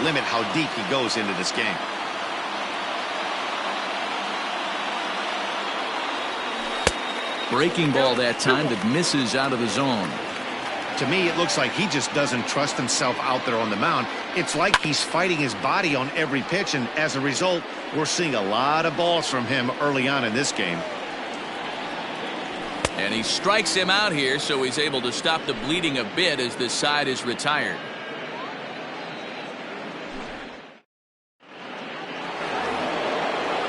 limit how deep he goes into this game. Breaking ball that time that misses out of the zone. To me, it looks like he just doesn't trust himself out there on the mound. It's like he's fighting his body on every pitch, and as a result, we're seeing a lot of balls from him early on in this game. And he strikes him out here, so he's able to stop the bleeding a bit as this side is retired.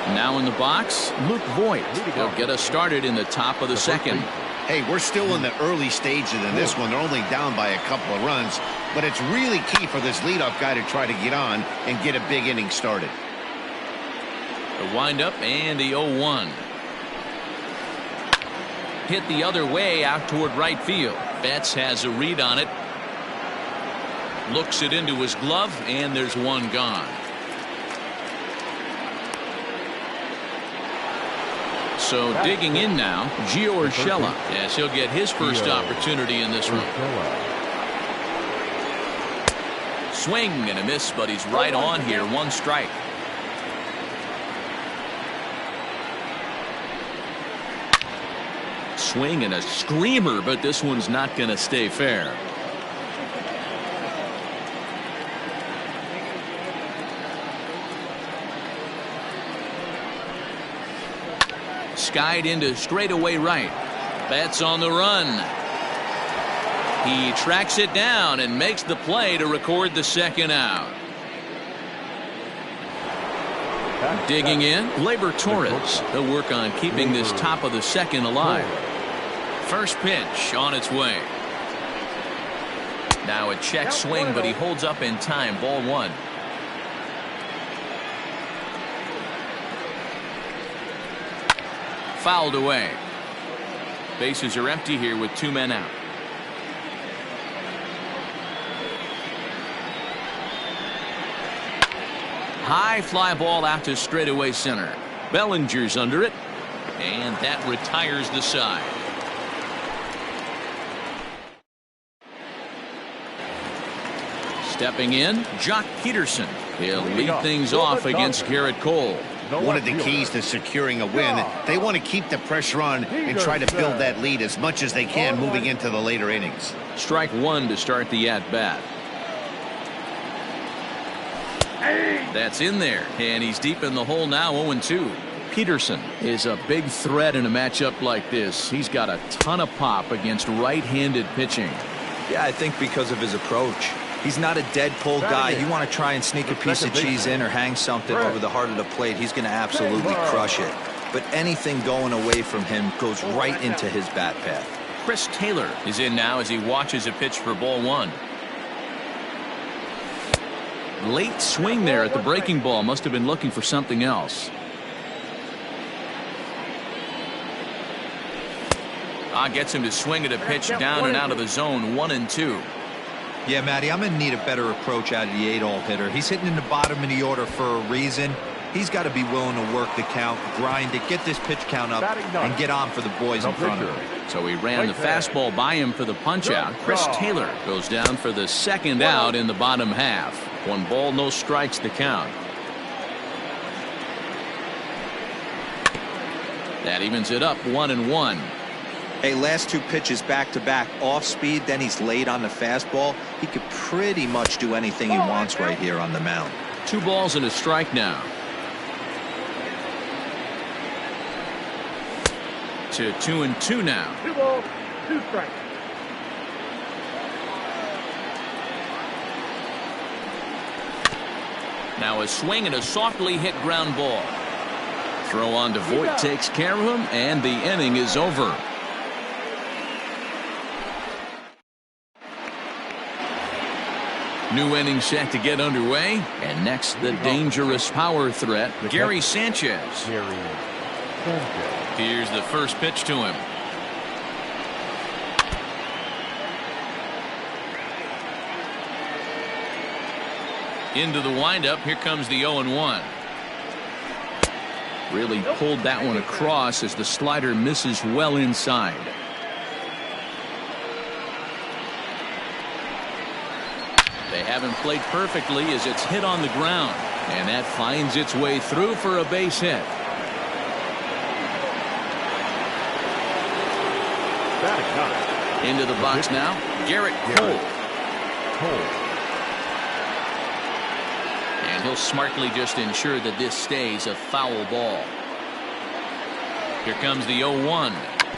Now in the box, Luke Voigt. He'll get us started in the top of the second. Hey, we're still in the early stages in this one. They're only down by a couple of runs, but it's really key for this leadoff guy to try to get on and get a big inning started. The windup and the 0-1. Hit the other way out toward right field. Betts has a read on it. Looks it into his glove, and there's one gone. So digging in now, Gio Urshela. Yes, he'll get his first opportunity in this one. Swing and a miss, but he's right on here. One strike. Swing and a screamer, but this one's not going to stay fair. Skied into straightaway right. Betts on the run. He tracks it down and makes the play to record the second out. Digging in, Gleyber Torres. They'll work on keeping this top of the second alive. First pitch on its way. Now a check swing, but he holds up in time. Ball one. Fouled away. Bases are empty here with two men out. High fly ball out to straightaway center. Bellinger's under it, and that retires the side. Stepping in, Jock Peterson. He'll lead things off against Garrett Cole. One of the keys to securing a win, they want to keep the pressure on and try to build that lead as much as they can moving into the later innings. Strike one to start the at-bat. That's in there, and he's deep in the hole now. 0-2. Peterson is a big threat in a matchup like this. He's got a ton of pop against right-handed pitching. Yeah, I think because of his approach. He's not a dead pull guy. You want to try and sneak a piece of cheese in or hang something over the heart of the plate. He's going to absolutely crush it. But anything going away from him goes right into his bat path. Chris Taylor is in now as he watches a pitch for ball one. Late swing there at the breaking ball. Must have been looking for something else. Gets him to swing at a pitch down and out of the zone. 1-2. Yeah, Matty, I'm going to need a better approach out of the 8-hole hitter. He's hitting in the bottom of the order for a reason. He's got to be willing to work the count, grind it, get this pitch count up, and get on for the boys in front of him. So he ran the fastball by him for the punch out. Chris Taylor goes down for the second out in the bottom half. 1 ball, no strikes the count. That evens it up 1-1. Hey, last 2 pitches back-to-back off speed, then he's late on the fastball. He could pretty much do anything he wants right here on the mound. 2 balls and a strike now. To 2-2 now. 2 balls, 2 strikes. Now a swing and a softly hit ground ball. Throw on to Voigt takes care of him, and the inning is over. New inning set to get underway, and next the dangerous power threat, Gary Sanchez. Here's the first pitch to him. Into the windup. Here comes the 0-1. Really pulled that one across as the slider misses well inside. They have him played perfectly as it's hit on the ground. And that finds its way through for a base hit. Into the box now, Garrett Cole. And he'll smartly just ensure that this stays a foul ball. Here comes the 0-1.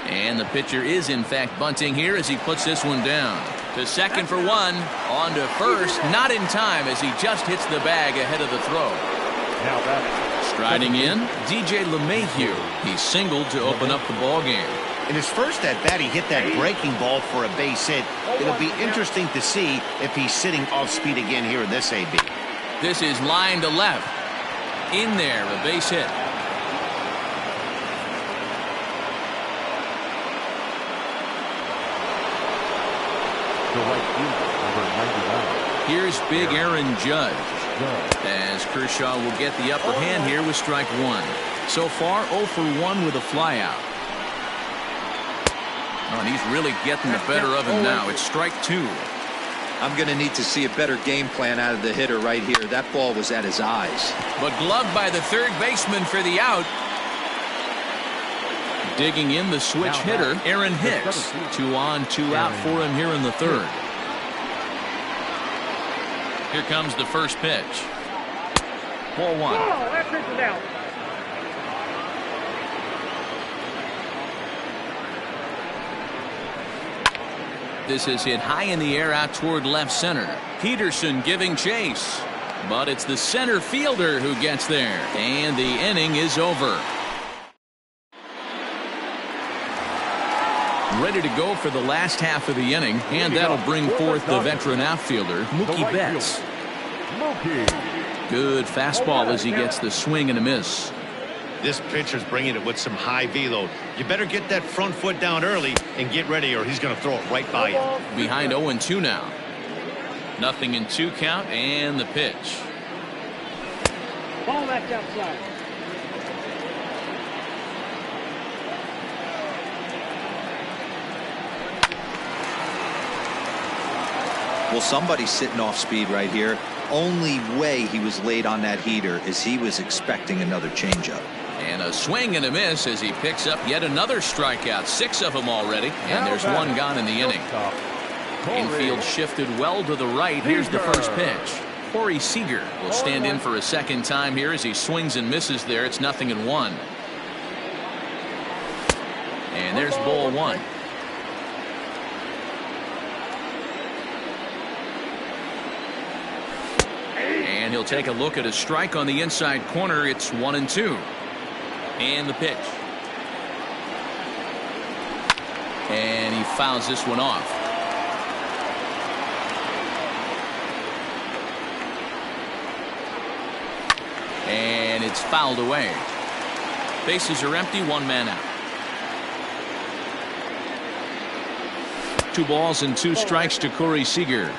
And the pitcher is in fact bunting here as he puts this one down. To second for one. On to first. Not in time as he just hits the bag ahead of the throw. Striding in, DJ LeMahieu. He singled to open up the ball game. In his first at bat, he hit that breaking ball for a base hit. It'll be interesting to see if he's sitting off speed again here in this AB. This is line to left. In there, a base hit. Here's big Aaron Judge. As Kershaw will get the upper hand here with strike one. So far 0 for 1 with a flyout. Oh, and he's really getting the better of him now. It's strike two. I'm going to need to see a better game plan out of the hitter right here. That ball was at his eyes. But gloved by the third baseman for the out. Digging in the switch hitter, Aaron Hicks. 2 on, 2 out for him here in the third. Here comes the first pitch. Ball one. This is hit high in the air out toward left center. Peterson giving chase. But it's the center fielder who gets there. And the inning is over. Ready to go for the last half of the inning. And that'll bring forth the veteran outfielder, Mookie Betts. Good fastball as he gets the swing and a miss. This pitcher's bringing it with some high velo. You better get that front foot down early and get ready or he's going to throw it right by you. Behind 0-2 now. Nothing in 2 count and the pitch. Ball left outside. Well, somebody's sitting off speed right here. Only way he was late on that heater is he was expecting another changeup. And a swing and a miss as he picks up yet another strikeout. 6 of them already. And there's 1 gone in the inning. Infield shifted well to the right. Here's the first pitch. Corey Seager will stand in for a second time here as he swings and misses there. It's 0-1. And there's ball 1. And he'll take a look at a strike on the inside corner. It's 1-2. And the pitch. And he fouls this one off. And it's fouled away. Bases are empty, 1 man out. 2 balls and 2 strikes to Corey Seager.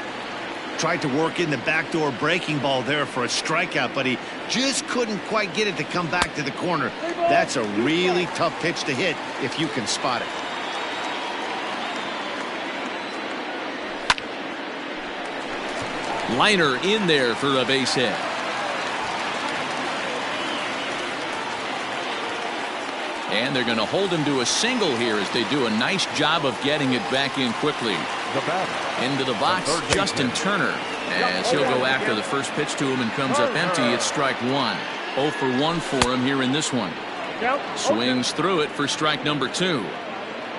Tried to work in the backdoor breaking ball there for a strikeout, but he just couldn't quite get it to come back to the corner. That's a really tough pitch to hit if you can spot it. Liner in there for a base hit. And they're going to hold him to a single here as they do a nice job of getting it back in quickly. Into the box, Justin Turner, as he'll go after the first pitch to him and comes up empty. It's strike 1. 0 for 1 for him here in this one. Swings through it for strike number 2.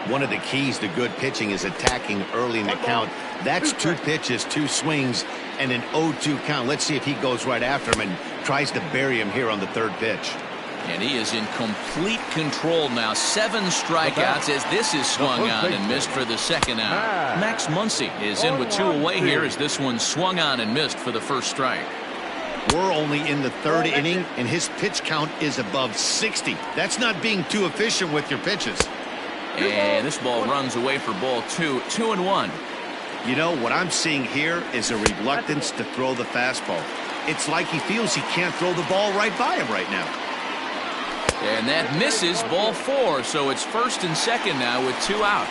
One of the keys to good pitching is attacking early in the count. That's 2 pitches, 2 swings, and an 0-2 count. Let's see if he goes right after him and tries to bury him here on the third pitch. And he is in complete control now. 7 strikeouts as this is swung on and missed for the second out. Max Muncy is in with 2 away here as this one swung on and missed for the first strike. We're only in the 3rd inning, and his pitch count is above 60. That's not being too efficient with your pitches. And this ball runs away for ball 2. 2-1. You know, what I'm seeing here is a reluctance to throw the fastball. It's like he feels he can't throw the ball right by him right now. And that misses, ball 4. So it's 1st and 2nd now with 2 out.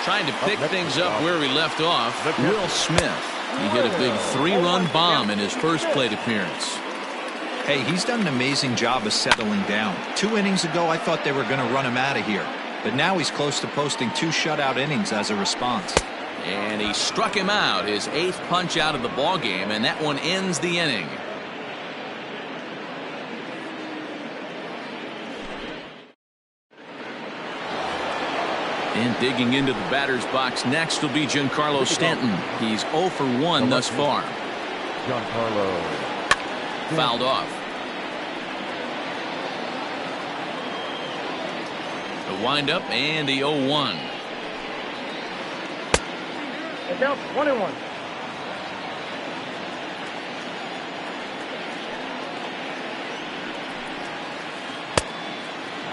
Trying to pick things up where we left off, Will Smith. He hit a big 3-run bomb in his first plate appearance. Hey, he's done an amazing job of settling down. 2 innings ago, I thought they were going to run him out of here. But now he's close to posting 2 shutout innings as a response. And he struck him out, his 8th punch out of the ball game, and that one ends the inning. And digging into the batter's box next will be Giancarlo Stanton. He's 0 for 1 thus far. Giancarlo. Fouled off. The windup and the 0-1. It's out 1-1.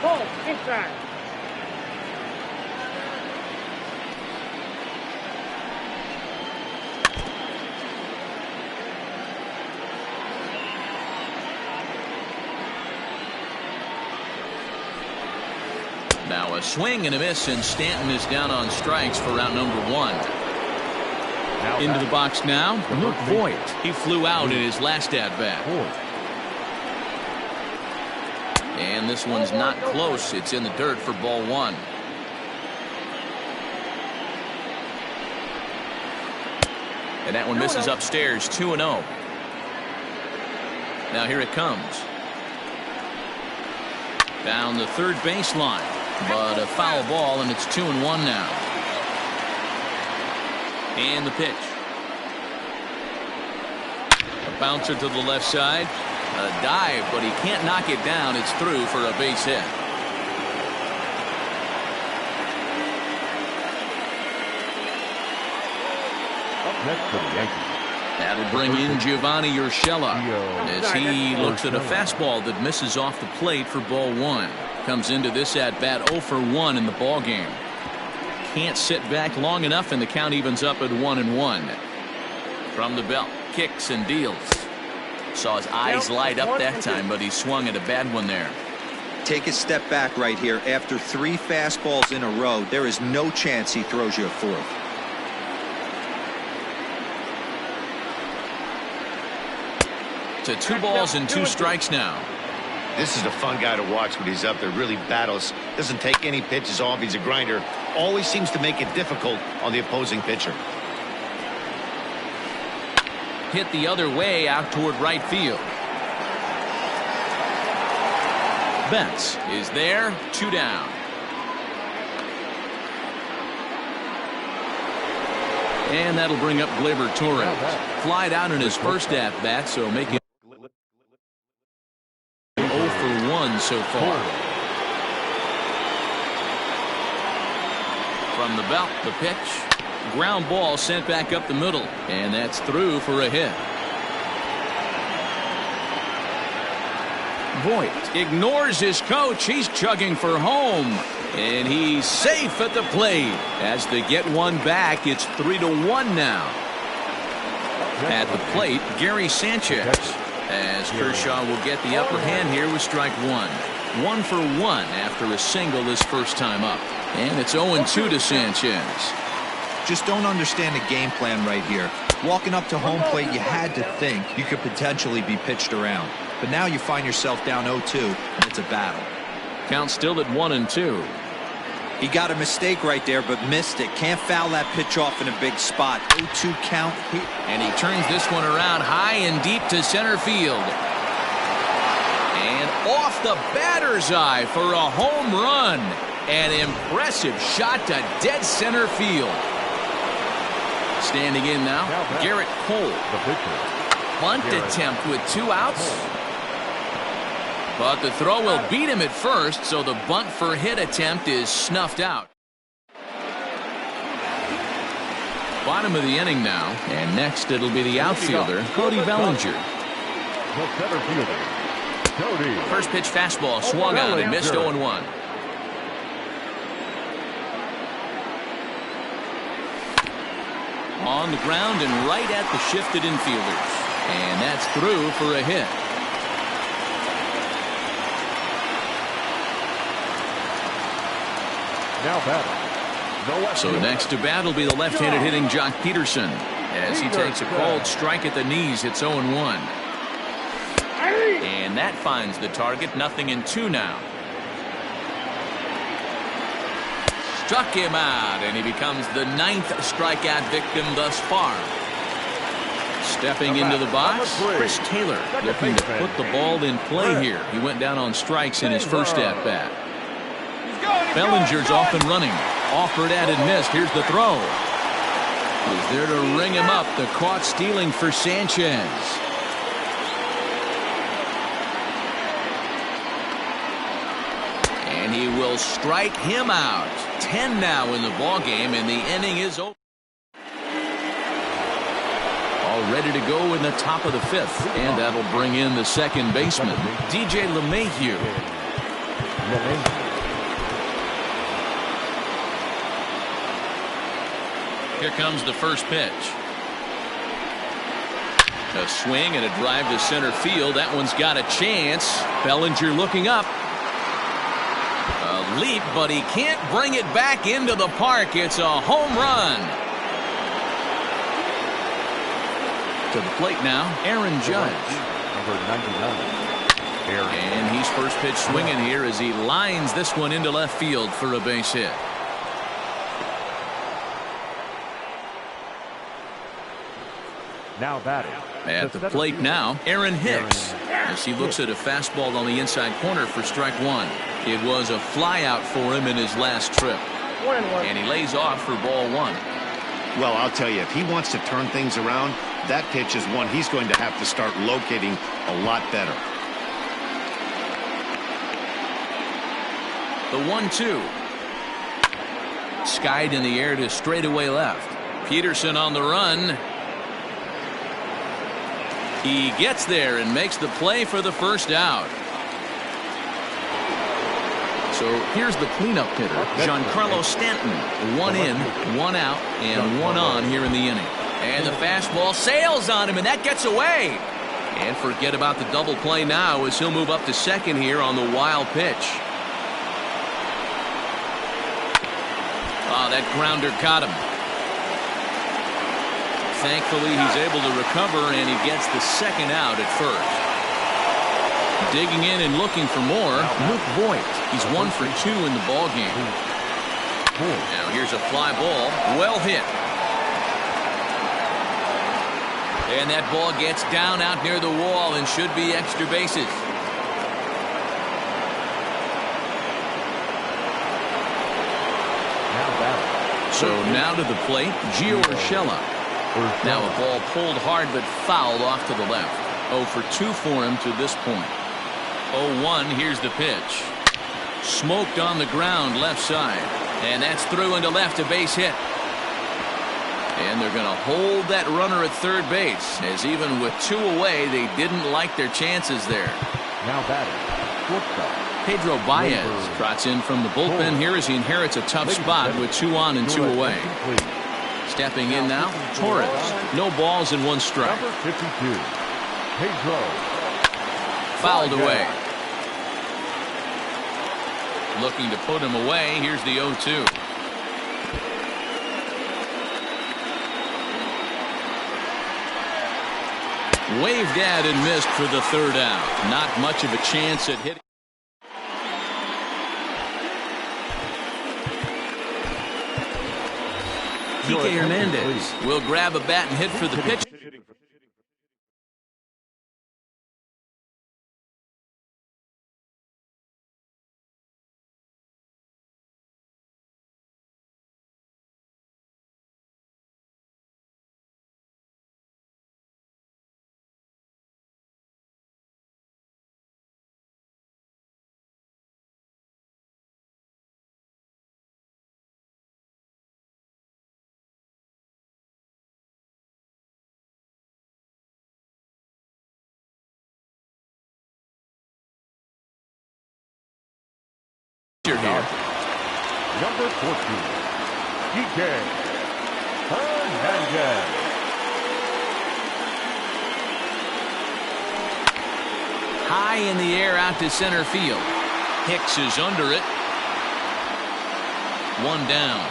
Ball inside. Now a swing and a miss, and Stanton is down on strikes for round number 1. Into the box now, Luke Voit. He flew out in his last at-bat. And this one's not close. It's in the dirt for ball 1. And that one misses upstairs, 2-0. Now here it comes. Down the third baseline. But a foul ball, and it's 2-1 now. And the pitch. A bouncer to the left side. A dive, but he can't knock it down. It's through for a base hit. Up next for the Yankees. That'll bring in Giovanni Urshela as he looks at a fastball that misses off the plate for ball 1. Comes into this at-bat 0 for 1 in the ball game. Can't sit back long enough, and the count evens up at 1-1. From the belt, kicks and deals. Saw his eyes light up that time, but he swung at a bad one there. Take a step back right here. After 3 fastballs in a row, there is no chance he throws you a 4th. To 2 balls and 2 strikes now. This is a fun guy to watch when he's up there. Really battles. Doesn't take any pitches off. He's a grinder. Always seems to make it difficult on the opposing pitcher. Hit the other way out toward right field. Betts is there. 2 down. And that'll bring up Gleyber Torres. Flied out in his first at-bat, so making 0 for 1 so far. From the belt, the pitch. Ground ball sent back up the middle, and that's through for a hit. Voit ignores his coach. He's chugging for home, and he's safe at the plate. As they get one back, it's 3-1 now. At the plate, Gary Sanchez, as Kershaw will get the upper hand here with strike 1. 1 for 1 after a single his first time up. And it's 0-2 to Sanchez. Just don't understand the game plan right here. Walking up to home plate, you had to think you could potentially be pitched around. But now you find yourself down 0-2, and it's a battle. Count still at 1-2. He got a mistake right there, but missed it. Can't foul that pitch off in a big spot. 0-2 count. And he turns this one around high and deep to center field. And off the batter's eye for a home run. An impressive shot to dead center field. Standing in now, Garrett Cole. Bunt attempt with 2 outs. But the throw will beat him at first, so the bunt for hit attempt is snuffed out. Bottom of the inning now, and next it'll be the outfielder, Cody Bellinger. First pitch fastball swung on and missed 0-1. On the ground and right at the shifted infielders. And that's through for a hit. Now batting. So next to bat will be the left-handed hitting Jock Peterson. As he takes a cold strike at the knees, it's 0-1. And that finds the target. 0-2 now. Struck him out, and he becomes the 9th strikeout victim thus far. Stepping into the box, Chris Taylor looking to put the ball in play here. He went down on strikes in his first at-bat. Bellinger's off and running. Offered at and missed. Here's the throw. He's there to ring him up. The caught stealing for Sanchez. And he will strike him out. 10 now in the ball game, and the inning is over. All ready to go in the top of the 5th, and that'll bring in the second baseman, DJ LeMahieu. Here comes the first pitch. A swing and a drive to center field. That one's got a chance. Bellinger looking up. A leap, but he can't bring it back into the park. It's a home run. To the plate now, Aaron Judge. Number 99. And he's first pitch swinging here as he lines this one into left field for a base hit. Now batting. At the plate now, Aaron Hicks, as he looks at a fastball on the inside corner for strike 1. It was a flyout for him in his last trip. And he lays off for ball 1. Well, I'll tell you, if he wants to turn things around, that pitch is one he's going to have to start locating a lot better. The 1-2. Skied in the air to straightaway left. Peterson on the run. He gets there and makes the play for the first out. So here's the cleanup hitter, Giancarlo Stanton. 1 in, 1 out, and 1 on here in the inning. And the fastball sails on him, and that gets away. And forget about the double play now as he'll move up to second here on the wild pitch. Oh, that grounder caught him. Thankfully, he's able to recover, and he gets the second out at first. Digging in and looking for more, Luke Voigt. He's 1 for 2 in the ball game. Now here's a fly ball, well hit. And that ball gets down out near the wall and should be extra bases. So now to the plate, Gio Urshela. Now a ball pulled hard but fouled off to the left. 0 for 2 for him to this point. 0-1, here's the pitch. Smoked on the ground left side. And that's through into left, a base hit. And they're going to hold that runner at third base, as even with 2 away, they didn't like their chances there. Now batting. Shortstop. Pedro Baez trots in from the bullpen here as he inherits a tough spot with 2 on and 2 away. Stepping in now, Torres. No balls and 1 strike. Number 52. Pedro. Fouled away. Looking to put him away. Here's the 0-2. Waved at and missed for the third out. Not much of a chance at hitting. Kike Hernandez will grab a bat and hit for the pitch. Here. Number 14. Kike Hernandez. High in the air out to center field. Hicks is under it. 1 down.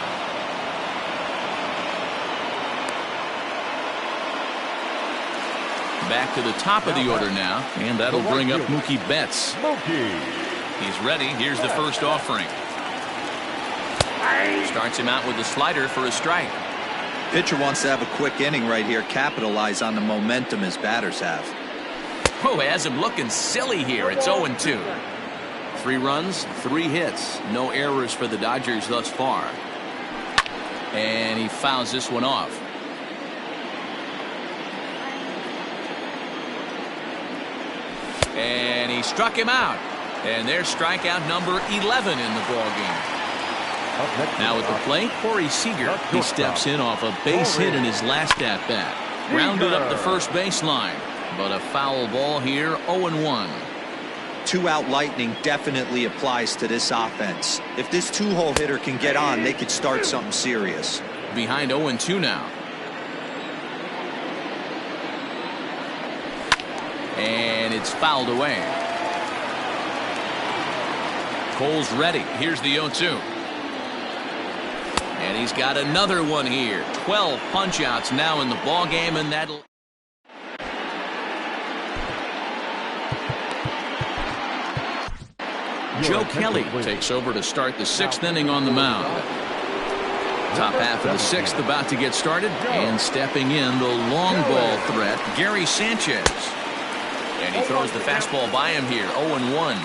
Back to the top of the order now, and that'll bring up Mookie Betts. He's ready. Here's the first offering. Starts him out with a slider for a strike. Pitcher wants to have a quick inning right here, capitalize on the momentum his batters have. Oh, has him looking silly here. It's 0-2. 3 runs, 3 hits. No errors for the Dodgers thus far. And he fouls this one off. And he struck him out. And there's strikeout number 11 in the ballgame. Now at the plate, Corey Seager. He steps in off a base hit in his last at-bat. Rounded up the first baseline. But a foul ball here, 0-1. 2-out lightning definitely applies to this offense. If this 2-hole hitter can get on, they could start something serious. Behind 0-2 now. And it's fouled away. Cole's ready. Here's the 0-2. And he's got another one here. 12 punch-outs now in the ballgame, and that'll... Joe Kelly takes over to start the 6th inning on the mound. Top half of the 6th about to get started, and stepping in the long ball threat, Gary Sanchez. And he throws the fastball by him here, 0-1.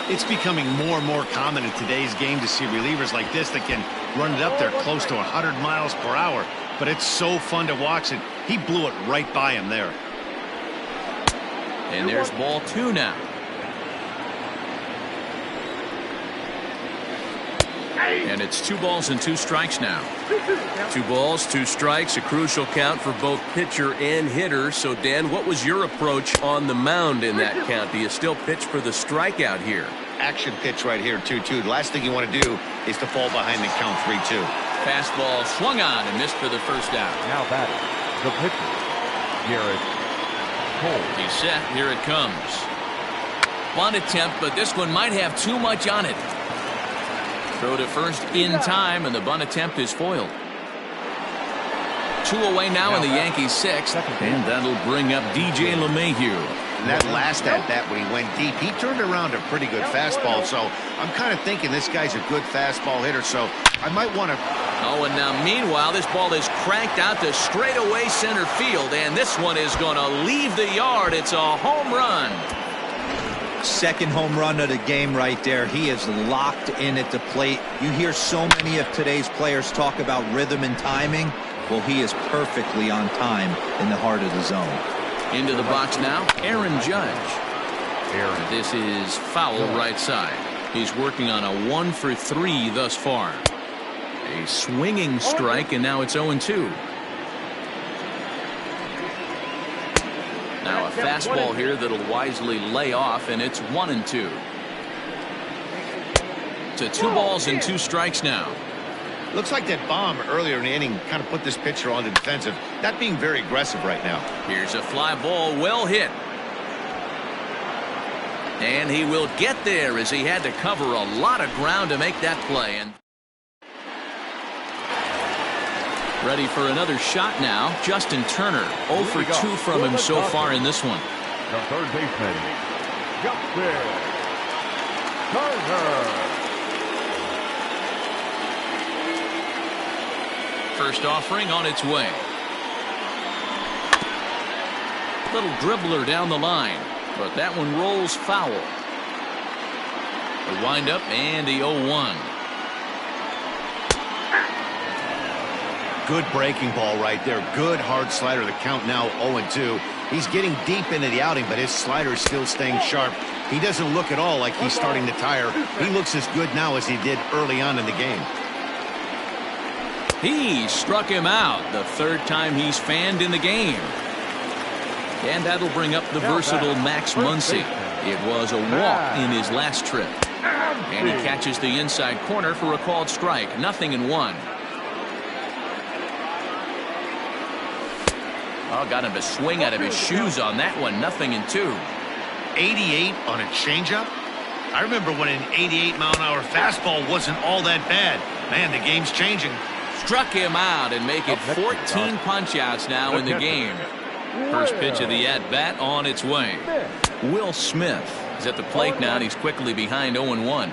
It's becoming more and more common in today's game to see relievers like this that can run it up there close to 100 miles per hour. But it's so fun to watch it. He blew it right by him there. And there's ball 2 now. And it's 2 balls and 2 strikes now. 2 balls, 2 strikes, a crucial count for both pitcher and hitter. So, Dan, what was your approach on the mound in that count? Do you still pitch for the strikeout here? Action pitch right here, 2-2. The last thing you want to do is to fall behind the count 3-2. Fastball swung on and missed for the first out. Now batting, the pitcher, Garrett Cole. He's set. Here it comes. Bunt attempt, but this one might have too much on it. Throw to first in time, and the bunt attempt is foiled. 2 away now in the Yankees 6th, and that'll bring up DJ LeMahieu. And that last at-bat when he went deep, he turned around a pretty good fastball, so I'm kind of thinking this guy's a good fastball hitter, so I might want to... Oh, and now meanwhile, this ball is cranked out to straightaway center field, and this one is going to leave the yard. It's a home run. Second home run of the game right there. He is locked in at the plate. You hear so many of today's players talk about rhythm and timing. Well, he is perfectly on time in the heart of the zone. Into the box now, Aaron Judge. This is foul right side. He's working on a 1 for 3 thus far. A swinging strike, and now it's 0-2. Now a fastball here that'll wisely lay off, and it's 1-2. To 2 balls and 2 strikes now. Looks like that bomb earlier in the inning kind of put this pitcher on the defensive. Not being very aggressive right now. Here's a fly ball, well hit. And he will get there as he had to cover a lot of ground to make that play. And ready for another shot now, Justin Turner. 0 for 2 from him so far in this one. The third baseman, Justin Turner. First offering on its way. Little dribbler down the line, but that one rolls foul. The windup and the 0-1. Good breaking ball right there. Good hard slider. The count now 0-2. He's getting deep into the outing, but his slider is still staying sharp. He doesn't look at all like he's starting to tire. He looks as good now as he did early on in the game. He struck him out the 3rd time he's fanned in the game. And that'll bring up the versatile Max Muncy. It was a walk in his last trip. And he catches the inside corner for a called strike. 0-1. Oh, got him to swing out of his shoes on that one. 0-2. 88 on a changeup? I remember when an 88-mile-an-hour fastball wasn't all that bad. Man, the game's changing. Struck him out and make it 14 punch-outs now in the game. First pitch of the at-bat on its way. Will Smith is at the plate now, and he's quickly behind 0-1.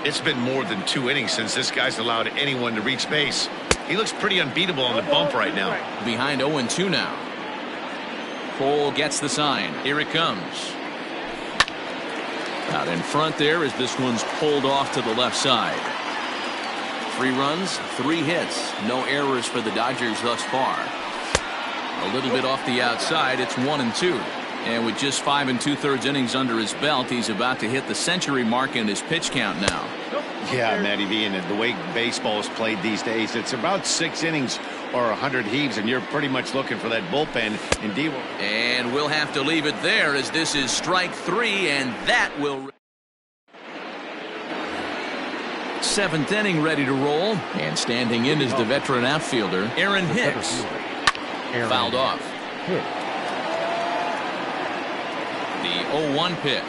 It's been more than 2 innings since this guy's allowed anyone to reach base. He looks pretty unbeatable on the bump right now. Behind 0-2 now. Cole gets the sign. Here it comes. Out in front there as this one's pulled off to the left side. 3 runs, 3 hits. No errors for the Dodgers thus far. A little bit off the outside. It's 1-2. And with just 5 2/3 innings under his belt, he's about to hit the century mark in his pitch count now. Yeah, Matty V, and the way baseball is played these days, it's about 6 innings or 100 heaves, and you're pretty much looking for that bullpen. Indeed. And we'll have to leave it there as this is strike 3, and that will... 7th inning ready to roll, and standing in is the veteran outfielder, Aaron Hicks. Fouled off. The 0-1 pitch.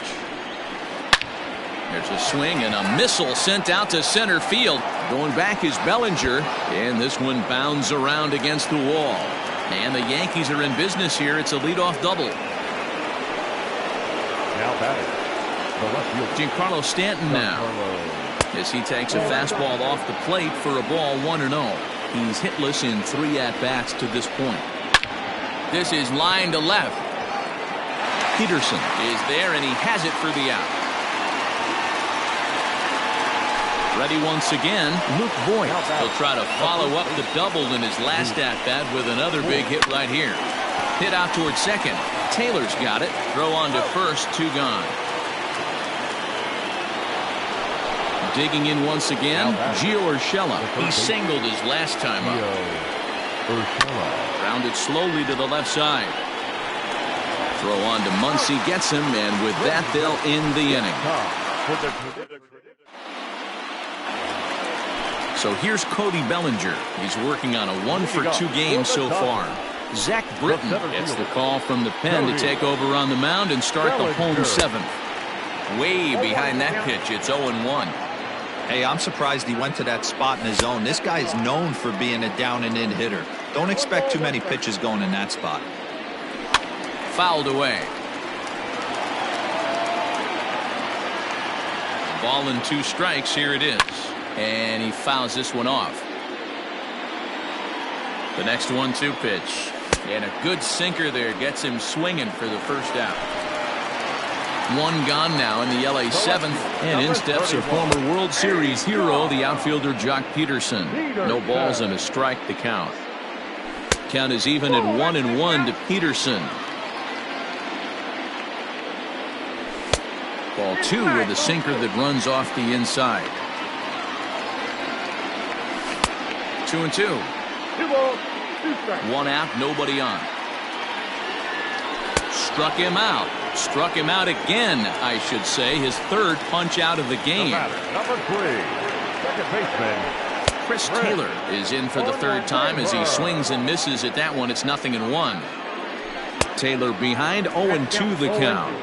There's a swing and a missile sent out to center field. Going back is Bellinger, and this one bounds around against the wall. And the Yankees are in business here. It's a leadoff double. Now batting, the left fielder, Giancarlo Stanton now, as he takes a fastball off the plate for a ball 1-0. He's hitless in 3 at-bats to this point. This is line to left. Peterson is there, and he has it for the out. Ready once again, Luke Voigt. He'll try to follow up the double in his last at-bat with another big hit right here. Hit out towards second. Taylor's got it. Throw on to first, 2 gone. Digging in once again, Gio Urshela. He singled his last time up. Grounded slowly to the left side. Throw on to Muncy, gets him, and with that they'll end the inning. So here's Cody Bellinger. He's working on a 1-for-2 game so far. Zach Britton gets the call from the pen to take over on the mound and start the home 7th. Way behind that pitch, it's 0-1. Hey, I'm surprised he went to that spot in his zone. This guy is known for being a down-and-in hitter. Don't expect too many pitches going in that spot. Fouled away. Ball and 2 strikes. Here it is. And he fouls this one off. The next 1-2 pitch. And a good sinker there gets him swinging for the first out. 1 gone now in the LA 7th. And in steps a former World Series hero, the outfielder Jock Peterson. No balls and a strike to count. Count is even at 1-1 to Peterson. Ball 2 with a sinker that runs off the inside. 2-2. 1 out, nobody on. Struck him out. Struck him out again, I should say. His 3rd punch out of the game. number 3, second baseman, Chris Taylor is in for the 3rd time as he swings and misses at that one. It's 0-1. Taylor behind, 0-2 the count.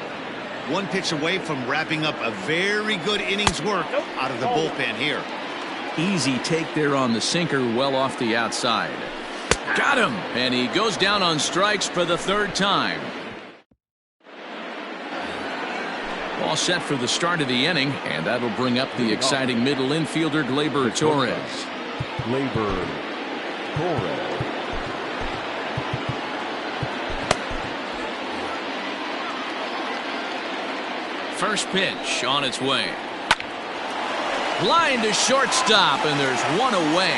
1 pitch away from wrapping up a very good innings work out of the bullpen here. Easy take there on the sinker, well off the outside. Got him, and he goes down on strikes for the 3rd time. All set for the start of the inning, and that'll bring up the exciting middle infielder Gleyber Torres. Gleyber Torres. First pitch on its way. Line to shortstop, and there's 1 away.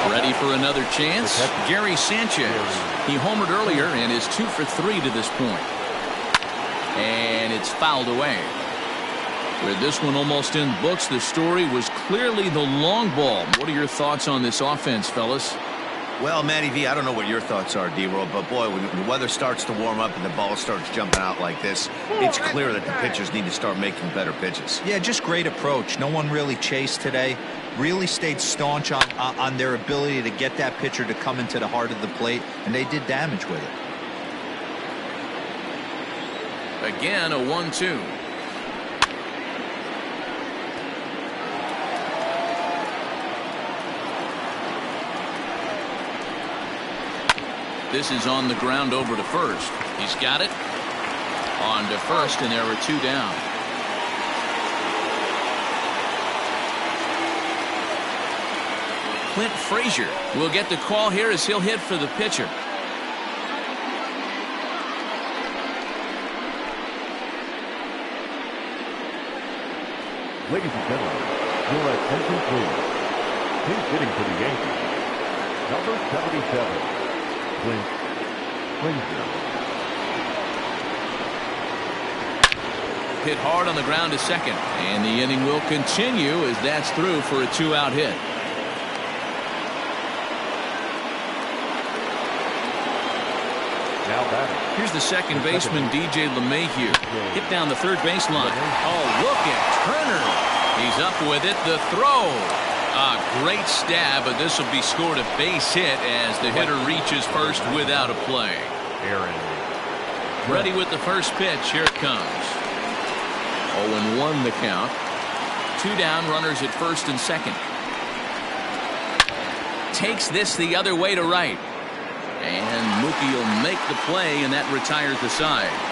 Ready for another chance? Gary Sanchez. He homered earlier and is 2 for 3 to this point. And it's fouled away. With this one almost in books, the story was clearly the long ball. What are your thoughts on this offense, fellas? Well, Matty V, I don't know what your thoughts are, D-Roll, but boy, when the weather starts to warm up and the ball starts jumping out like this, it's clear that the pitchers need to start making better pitches. Yeah, just great approach. No one really chased today. Really stayed staunch on their ability to get that pitcher to come into the heart of the plate, and they did damage with it. Again, a 1-2. This is on the ground over to first. He's got it. On to first, and there are 2 down. Clint Frazier will get the call here as he'll hit for the pitcher. Ladies and gentlemen, your attention please. He's hitting for the Yankees. Number 77, Clint Frazier. Hit hard on the ground to second, and the inning will continue as that's through for a 2-out hit. Now batting. Here's the second baseman, DJ LeMahieu. Hit down the third baseline. Oh, look at Turner. He's up with it. The throw. A great stab, but this will be scored a base hit as the hitter reaches first without a play. Aaron. Ready with the first pitch. Here it comes. 0-1 the count. 2 down, runners at first and second. Takes this the other way to right. And Mookie will make the play, and that retires the side.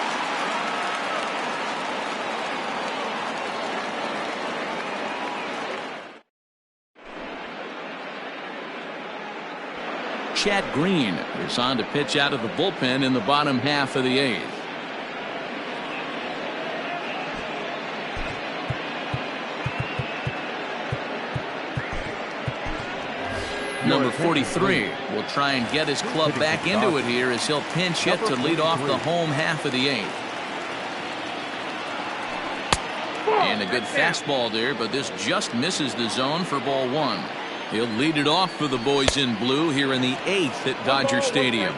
Chad Green is on to pitch out of the bullpen in the bottom half of the 8th. Number 43 will try and get his club back into it here as he'll pinch hit to lead off the home half of the 8th. And a good fastball there, but this just misses the zone for ball 1. He'll lead it off for the boys in blue here in the 8th at Dodger Stadium.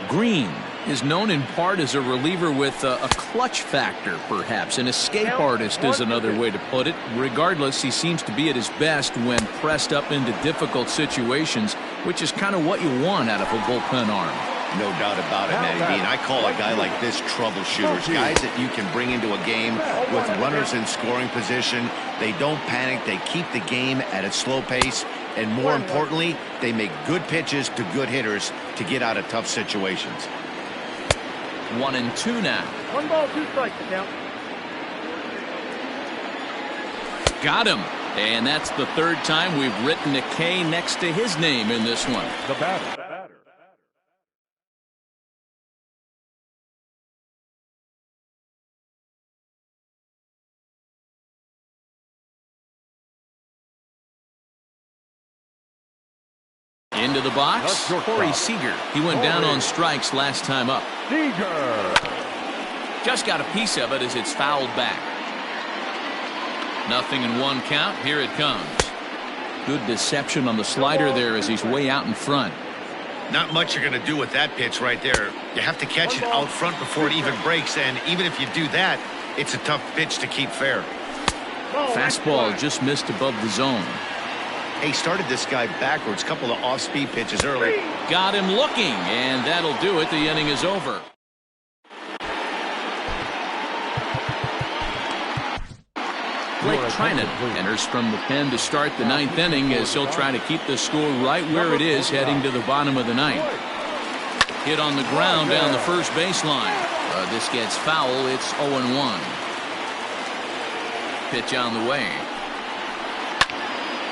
Green is known in part as a reliever with a clutch factor, perhaps. An escape artist is another way to put it. Regardless, he seems to be at his best when pressed up into difficult situations, which is kind of what you want out of a bullpen arm. No doubt about it, Matty Dean. I call a guy like this troubleshooters. Guys that you can bring into a game with runners in scoring position. They don't panic. They keep the game at a slow pace. And more importantly, they make good pitches to good hitters to get out of tough situations. 1-2 now. 1 ball, 2 strikes to count. Got him. And that's the 3rd time we've written a K next to his name in this one. The batter. Into the box, Corey Seager. He went down on strikes last time up. Seager. Just got a piece of it as it's fouled back. 0-1 count. Here it comes. Good deception on the slider there as he's way out in front. Not much you're going to do with that pitch right there. You have to catch it out front before it even breaks, and even if you do that, it's a tough pitch to keep fair. Fastball just missed above the zone. He started this guy backwards, couple of off-speed pitches early. Got him looking, and that'll do it. The inning is over. Blake Trinan enters from the pen to start the 9th inning as he'll try to keep the score right where it is heading to the bottom of the 9th. Hit on the ground down the first baseline. This gets foul. It's 0-1. Pitch on the way.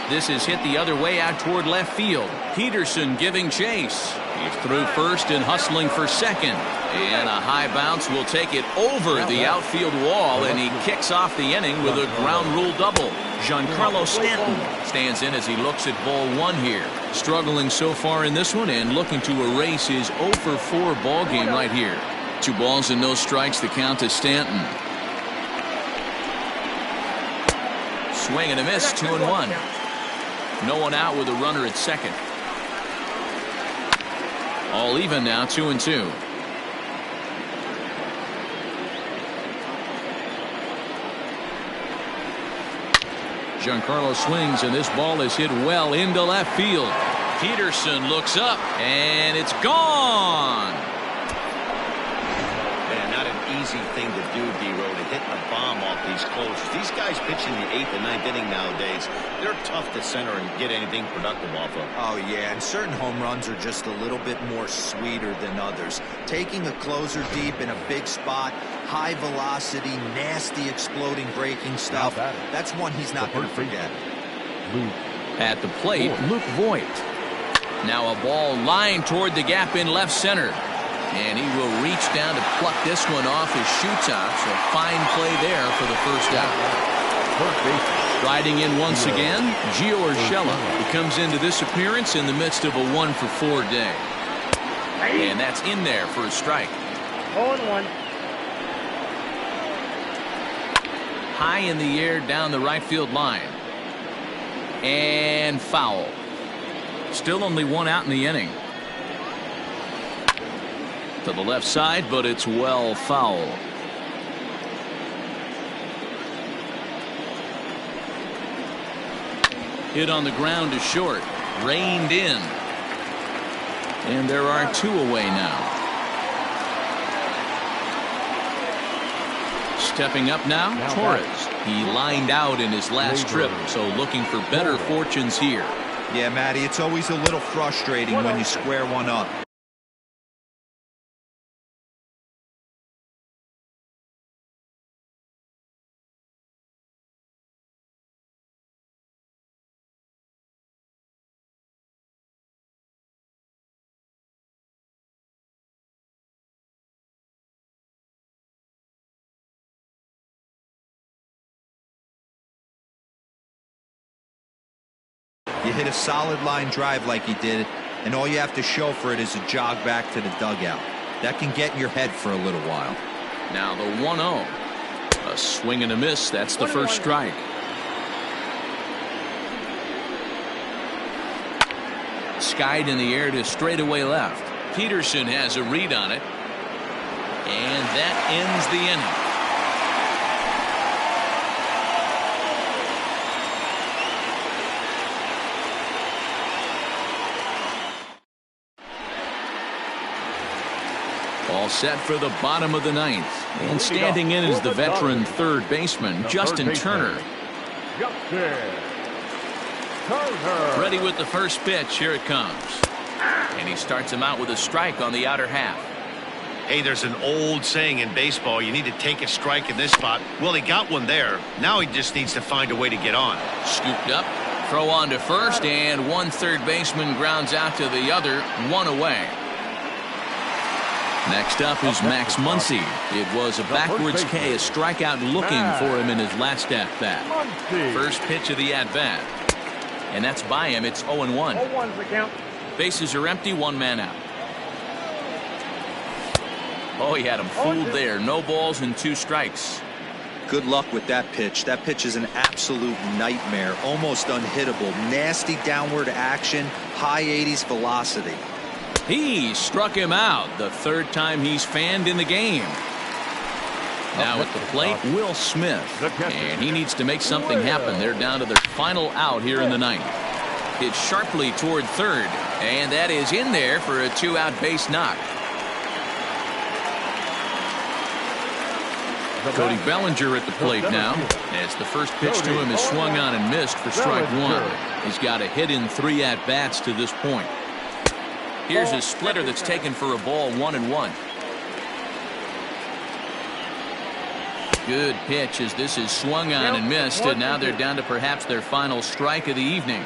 This is hit the other way out toward left field. Peterson giving chase. He's through first and hustling for second. And a high bounce will take it over the outfield wall, and he kicks off the inning with a ground rule double. Giancarlo Stanton stands in as he looks at ball 1 here. Struggling so far in this one and looking to erase his 0-for-4 ball game right here. 2 balls and no strikes, the count to Stanton. Swing and a miss, 2-1. No one out with a runner at second. All even now, 2-2. Giancarlo swings, and this ball is hit well into left field. Peterson looks up, and it's gone. Man, not an easy thing to do, D-Row, to hit a bomb off these closers. These guys pitching the 8th and 9th inning nowadays, they're tough to center and get anything productive off of. Oh, yeah, and certain home runs are just a little bit more sweeter than others. Taking a closer deep in a big spot, high velocity, nasty exploding breaking stuff, that's one he's not going to forget. At the plate, Luke Voigt. Now a ball lined toward the gap in left center. And he will reach down to pluck this one off his shoe top. So fine play there for the first out. Riding in once again, Gio Urshela, who comes into this appearance in the midst of a 1-for-4 day. And that's in there for a strike. 0-1. High in the air down the right field line. And foul. Still only one out in the inning. To the left side, but it's well foul. Hit on the ground to short. Reined in. And there are 2 away now. Stepping up now, Torres. He lined out in his last trip, so looking for better fortunes here. Yeah, Matty, it's always a little frustrating when you square one up. You hit a solid line drive like he did, and all you have to show for it is a jog back to the dugout. That can get in your head for a little while. Now the 1-0. A swing and a miss. That's the first strike. Skied in the air to straightaway left. Peterson has a read on it. And that ends the inning. All set for the bottom of the 9th. And standing in is the veteran third baseman, Justin Turner. Ready with the first pitch. Here it comes. And he starts him out with a strike on the outer half. Hey, there's an old saying in baseball, you need to take a strike in this spot. Well, he got one there. Now he just needs to find a way to get on. Scooped up, throw on to first, and one third baseman grounds out to the other, 1 away. Next up is Max Muncy. It was a backwards K, a strikeout looking for him in his last at-bat. First pitch of the at-bat. And that's by him. It's 0-1. 0-1's the count. Bases are empty, 1 man out. Oh, he had him fooled there. No balls and 2 strikes. Good luck with that pitch. That pitch is an absolute nightmare. Almost unhittable. Nasty downward action. High 80s velocity. He struck him out. The 3rd time he's fanned in the game. Now at the plate, Will Smith. And he needs to make something happen. They're down to their final out here in the 9th. Hit sharply toward 3rd. And that is in there for a 2-out base knock. Cody Bellinger at the plate now. As the first pitch to him is swung on and missed for strike 1. He's got a hit in 3 at-bats to this point. Here's a splitter that's taken for a ball, 1-1. Good pitch as this is swung on and missed, and now they're down to perhaps their final strike of the evening.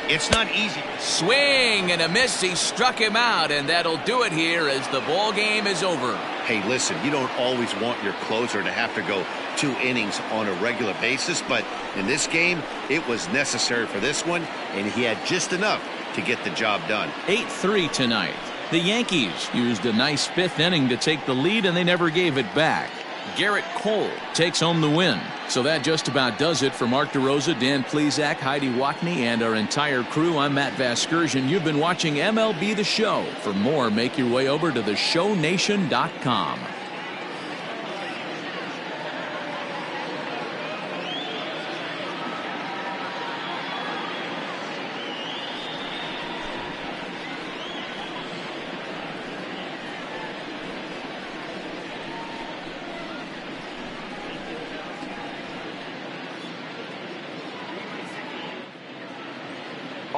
It's not easy. Swing and a miss. He struck him out, and that'll do it here as the ball game is over. Hey, listen, you don't always want your closer to have to go 2 innings on a regular basis, but in this game, it was necessary for this one, and he had just enough to get the job done. 8-3 tonight. The Yankees used a nice 5th inning to take the lead, and they never gave it back. Garrett Cole takes home the win. So that just about does it for Mark DeRosa, Dan Plesac, Heidi Watney, and our entire crew. I'm Matt Vasgersian. You've been watching MLB The Show. For more, make your way over to theshownation.com.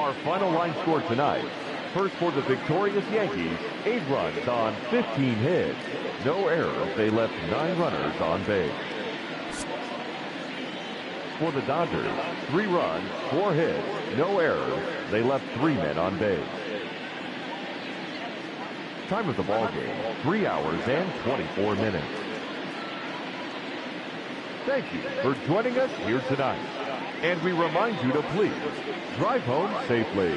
Our final line score tonight. First for the victorious Yankees, 8 runs on 15 hits. No errors. They left 9 runners on base. For the Dodgers, 3 runs, 4 hits, no errors. They left 3 men on base. Time of the ball game, 3 hours and 24 minutes. Thank you for joining us here tonight. And we remind you to please drive home safely.